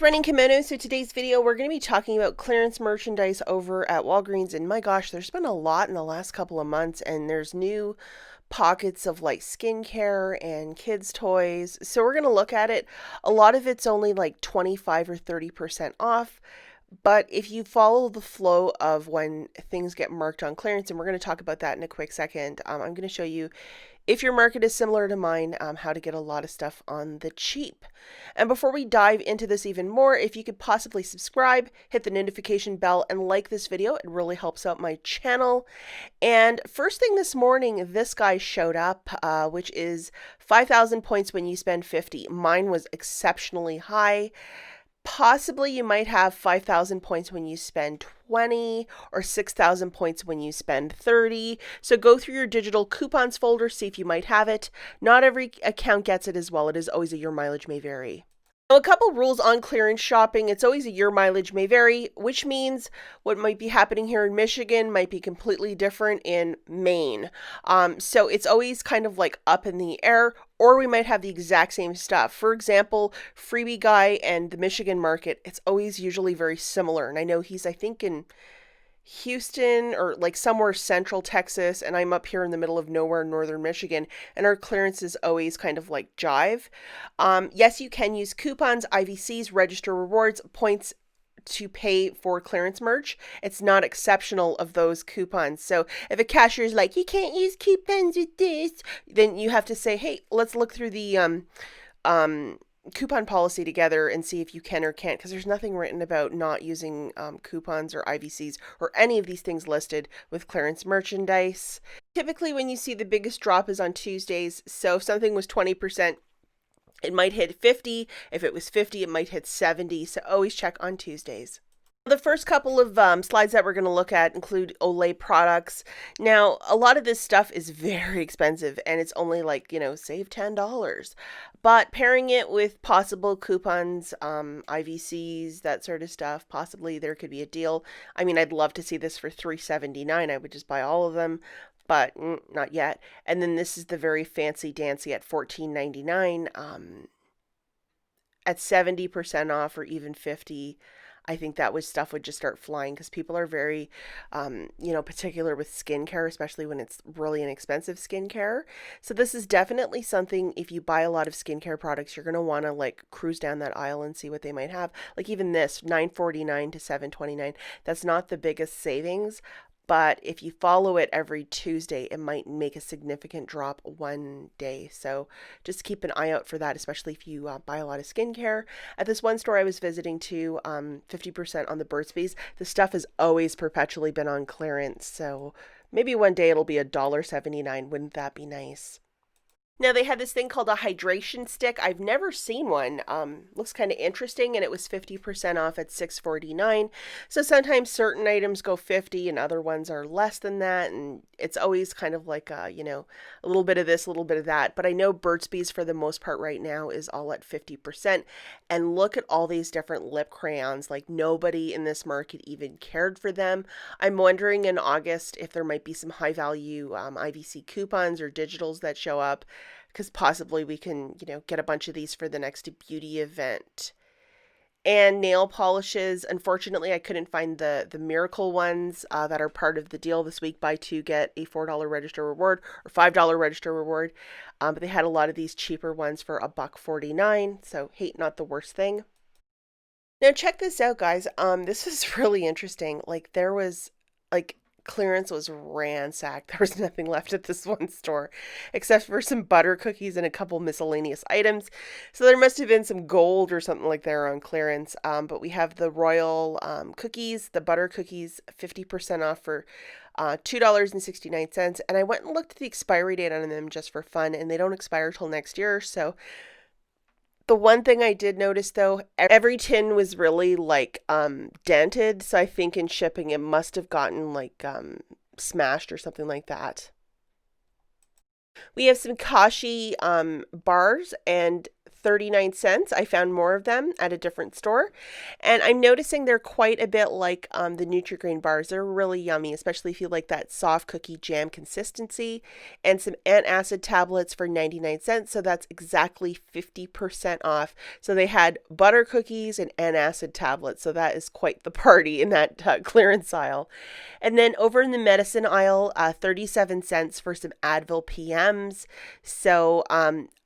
Running Kimono. So today's video we're going to be talking about clearance merchandise over at Walgreens, and my gosh, there's been a lot in the last couple of months, and there's new pockets of like skincare and kids toys. So we're going to look at it. A lot of it's only like 25 or 30% off. But if you follow the flow of when things get marked on clearance, and we're going to talk about that in a quick second, I'm going to show you, if your market is similar to mine, how to get a lot of stuff on the cheap. And before we dive into this even more, if you could possibly subscribe, hit the notification bell, and like this video, it really helps out my channel. And first thing this morning, this guy showed up, which is 5,000 points when you spend 50. Mine was exceptionally high. Possibly you might have 5,000 points when you spend 20 or 6,000 points when you spend 30. So go through your digital coupons folder, see if you might have it. Not every account gets it as well. It is always a your mileage may vary. Now, a couple rules on clearance shopping. It's always a your mileage may vary, which means what might be happening here in Michigan might be completely different in Maine. So it's always kind of like up in the air, or we might have the exact same stuff. For example, Freebie Guy and the Michigan market, it's always usually very similar. And I know he's, I think, in Houston or like somewhere central Texas, and I'm up here in the middle of nowhere in northern Michigan, and our clearance is always kind of like jive. Yes, you can use coupons, IVCs, register rewards, points to pay for clearance merch. It's not exceptional of those coupons. So if a cashier is like, you can't use coupons with this, then you have to say, hey, let's look through the coupon policy together and see if you can or can't, because there's nothing written about not using coupons or IVCs or any of these things listed with clearance merchandise. Typically when you see the biggest drop is on Tuesdays. So if something was 20%, it might hit 50. If it was 50, it might hit 70. So always check on Tuesdays. The first couple of slides that we're going to look at include Olay products. Now, a lot of this stuff is very expensive, and it's only like, save $10. But pairing it with possible coupons, IVCs, that sort of stuff, possibly there could be a deal. I mean, I'd love to see this for $3.79. I would just buy all of them, but not yet. And then this is the very fancy dancy at $14.99. At 70% off or even 50. I think that stuff would just start flying because people are very, particular with skincare, especially when it's really inexpensive skincare. So this is definitely something, if you buy a lot of skincare products, you're going to want to like cruise down that aisle and see what they might have. Like even this, $9.49 to $7.29. That's not the biggest savings, but if you follow it every Tuesday, it might make a significant drop one day. So just keep an eye out for that, especially if you buy a lot of skincare. At this one store I was visiting too, 50% on the Burt's Bees. The stuff has always perpetually been on clearance. So maybe one day it'll be $1.79. Wouldn't that be nice? Now they had this thing called a hydration stick. I've never seen one. Looks kind of interesting, and it was 50% off at $6.49. So sometimes certain items go 50 and other ones are less than that, and it's always kind of like a little bit of this, a little bit of that. But I know Burt's Bees for the most part right now is all at 50%. And look at all these different lip crayons. Like nobody in this market even cared for them. I'm wondering in August if there might be some high value IVC coupons or digitals that show up, because possibly we can, get a bunch of these for the next beauty event. And nail polishes. Unfortunately, I couldn't find the miracle ones that are part of the deal this week. Buy two, get a $4 register reward or $5 register reward. But they had a lot of these cheaper ones for $1.49. So hate not the worst thing. Now check this out, guys. This is really interesting. Like there was like clearance was ransacked. There was nothing left at this one store except for some butter cookies and a couple miscellaneous items. So there must have been some gold or something like that on clearance. But we have the royal cookies, the butter cookies, 50% off for $2.69. And I went and looked at the expiry date on them just for fun, and they don't expire till next year. So the one thing I did notice though, every tin was really like dented, so I think in shipping it must have gotten like smashed or something like that. We have some Kashi bars, and 39 cents. I found more of them at a different store. And I'm noticing they're quite a bit like the Nutri-Grain bars. They're really yummy, especially if you like that soft cookie jam consistency. And some antacid tablets for 99 cents. So that's exactly 50% off. So they had butter cookies and antacid tablets. So that is quite the party in that clearance aisle. And then over in the medicine aisle, 37 cents for some Advil PMs. So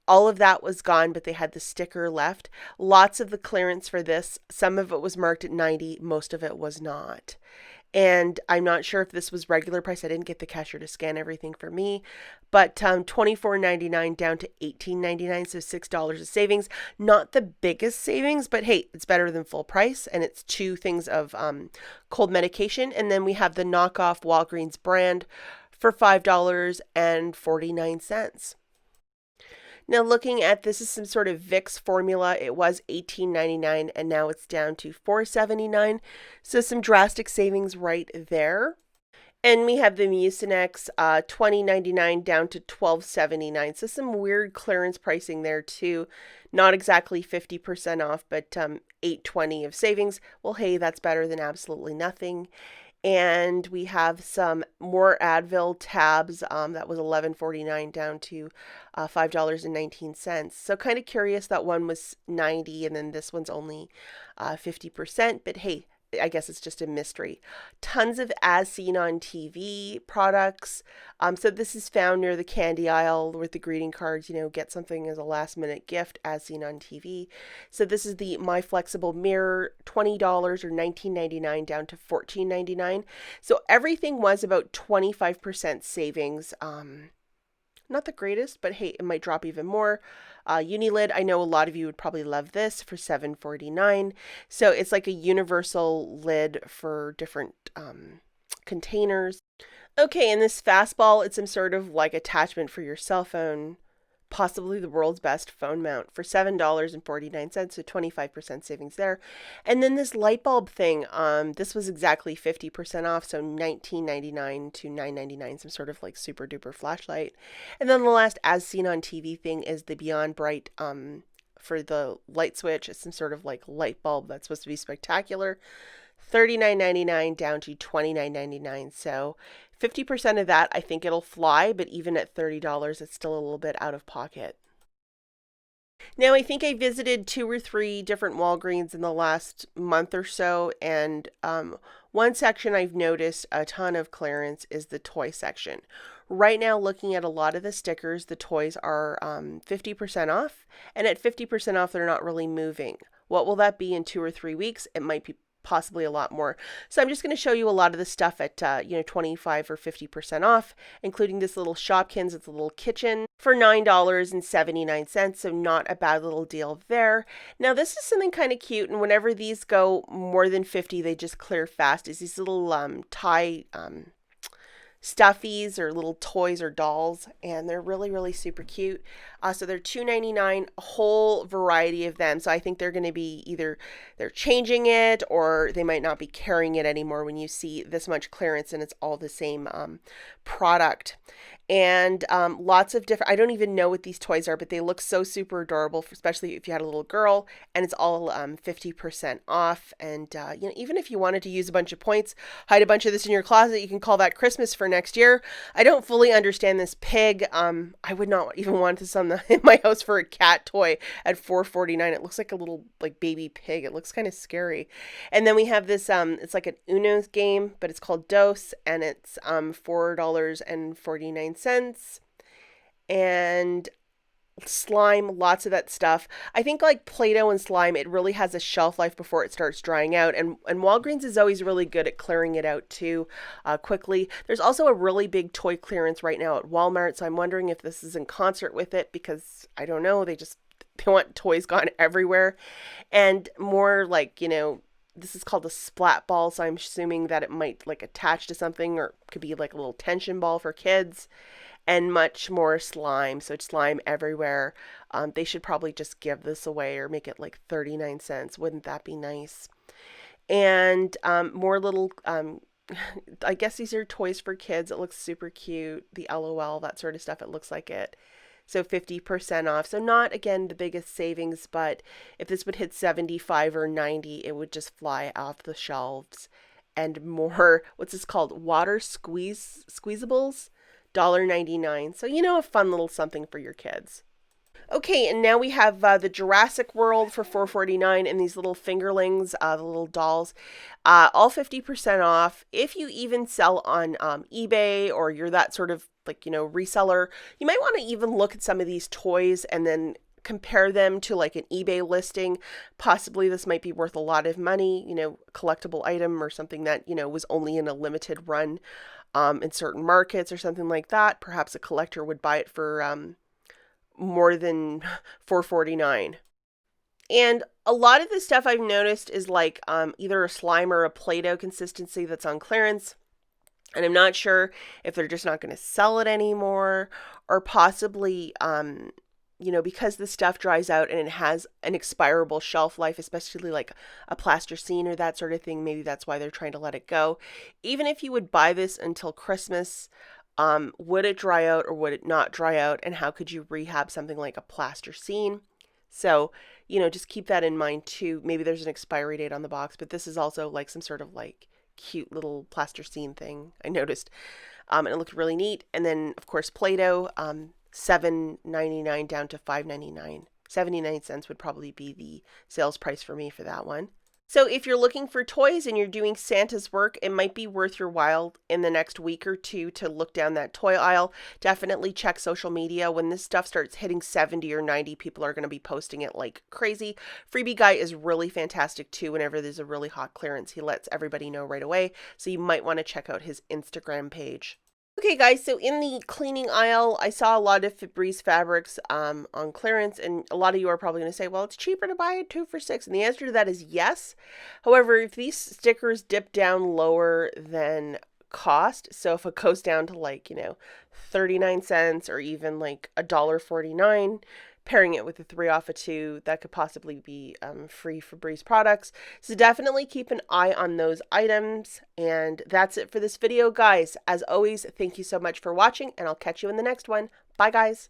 all of that was gone, but they had the sticker left. Lots of the clearance for this. Some of it was marked at 90, most of it was not. And I'm not sure if this was regular price. I didn't get the cashier to scan everything for me, but $24.99 down to $18.99, so $6 of savings. Not the biggest savings, but hey, it's better than full price, and it's two things of cold medication. And then we have the knockoff Walgreens brand for $5.49. Now looking at this is some sort of Vicks formula. It was $18.99 and now it's down to $4.79. So some drastic savings right there. And we have the Mucinex $20.99 down to $12.79. So some weird clearance pricing there too. Not exactly 50% off, but $8.20 of savings. Well, hey, that's better than absolutely nothing. And we have some more Advil tabs. That was $11.49 down to $5.19. So kind of curious that one was 90 and then this one's only 50%. But hey, I guess it's just a mystery. Tons of As Seen on TV products. So this is found near the candy aisle with the greeting cards, get something as a last minute gift as seen on TV. So this is the My Flexible Mirror, $20 or $19.99 down to $14.99. So everything was about 25% savings. Not the greatest, but hey, it might drop even more. Unilid, I know a lot of you would probably love this for $7.49. So it's like a universal lid for different containers. Okay, and this fastball, it's some sort of like attachment for your cell phone. Possibly the world's best phone mount for $7.49, so 25% savings there. And then this light bulb thing, this was exactly 50% off, so $19.99 to $9.99, some sort of like super duper flashlight. And then the last As Seen on TV thing is the Beyond Bright for the light switch. It's some sort of like light bulb that's supposed to be spectacular. $39.99 down to $29.99. So 50% of that, I think it'll fly, but even at $30, it's still a little bit out of pocket. Now, I think I visited 2 or 3 different Walgreens in the last month or so, and one section I've noticed a ton of clearance is the toy section. Right now, looking at a lot of the stickers, the toys are 50% off, and at 50% off, they're not really moving. What will that be in 2 or 3 weeks? It might be possibly a lot more. So I'm just going to show you a lot of the stuff at 25 or 50% off, including this little Shopkins. It's a little kitchen for $9.79. So not a bad little deal there. Now this is something kind of cute, and whenever these go more than 50, they just clear fast. Is these little tie stuffies or little toys or dolls, and they're really, really super cute. So they're $2.99, a whole variety of them. So I think they're going to be either they're changing it or they might not be carrying it anymore when you see this much clearance and it's all the same product. And lots of different, I don't even know what these toys are, but they look so super adorable, especially if you had a little girl, and it's all 50% off. And even if you wanted to use a bunch of points, hide a bunch of this in your closet, you can call that Christmas for next year. I don't fully understand this pig. I would not even want this in my house for a cat toy at $4.49. It looks like a little like baby pig. It looks kind of scary. And then we have this, it's like an Uno game, but it's called Dose, and it's $4.49. And slime, lots of that stuff. I think like Play-Doh and slime, it really has a shelf life before it starts drying out, and Walgreens is always really good at clearing it out too quickly. There's also a really big toy clearance right now at Walmart, so I'm wondering if this is in concert with it, because I don't know, they want toys gone everywhere. And more like, this is called a splat ball, so I'm assuming that it might like attach to something, or could be like a little tension ball for kids. And much more slime. So it's slime everywhere. They should probably just give this away or make it like 39 cents. Wouldn't that be nice? And more little, I guess these are toys for kids. It looks super cute. The LOL, that sort of stuff. It looks like it So 50% off. So not, again, the biggest savings, but if this would hit 75 or 90, it would just fly off the shelves. And more, what's this called? Water squeezables, $1.99. So, a fun little something for your kids. Okay, and now we have the Jurassic World for $4.49 and these little fingerlings, the little dolls, all 50% off. If you even sell on eBay or you're that sort of reseller, you might want to even look at some of these toys and then compare them to like an eBay listing. Possibly this might be worth a lot of money, collectible item or something that, was only in a limited run in certain markets or something like that. Perhaps a collector would buy it for more than $4.49. And a lot of the stuff I've noticed is like either a slime or a Play-Doh consistency that's on clearance. And I'm not sure if they're just not going to sell it anymore, or possibly, because the stuff dries out and it has an expirable shelf life, especially like a plasticine or that sort of thing. Maybe that's why they're trying to let it go. Even if you would buy this until Christmas, would it dry out or would it not dry out? And how could you rehab something like a plasticine? So, just keep that in mind too. Maybe there's an expiry date on the box, but this is also like some sort of like cute little plasticine thing I noticed. And it looked really neat. And then of course Play-Doh, $7.99 down to $5.99. 79 cents would probably be the sales price for me for that one. So if you're looking for toys and you're doing Santa's work, it might be worth your while in the next week or two to look down that toy aisle. Definitely check social media. When this stuff starts hitting 70 or 90, people are going to be posting it like crazy. Freebie Guy is really fantastic too. Whenever there's a really hot clearance, he lets everybody know right away. So you might want to check out his Instagram page. Okay guys, so in the cleaning aisle, I saw a lot of Febreze fabrics on clearance, and a lot of you are probably going to say, well, it's cheaper to buy it 2 for $6. And the answer to that is yes. However, if these stickers dip down lower than cost, so if it goes down to like, 39 cents or even like $1.49, pairing it with a 3 off of 2, that could possibly be free Febreze products. So definitely keep an eye on those items. And that's it for this video, guys. As always, thank you so much for watching, and I'll catch you in the next one. Bye, guys.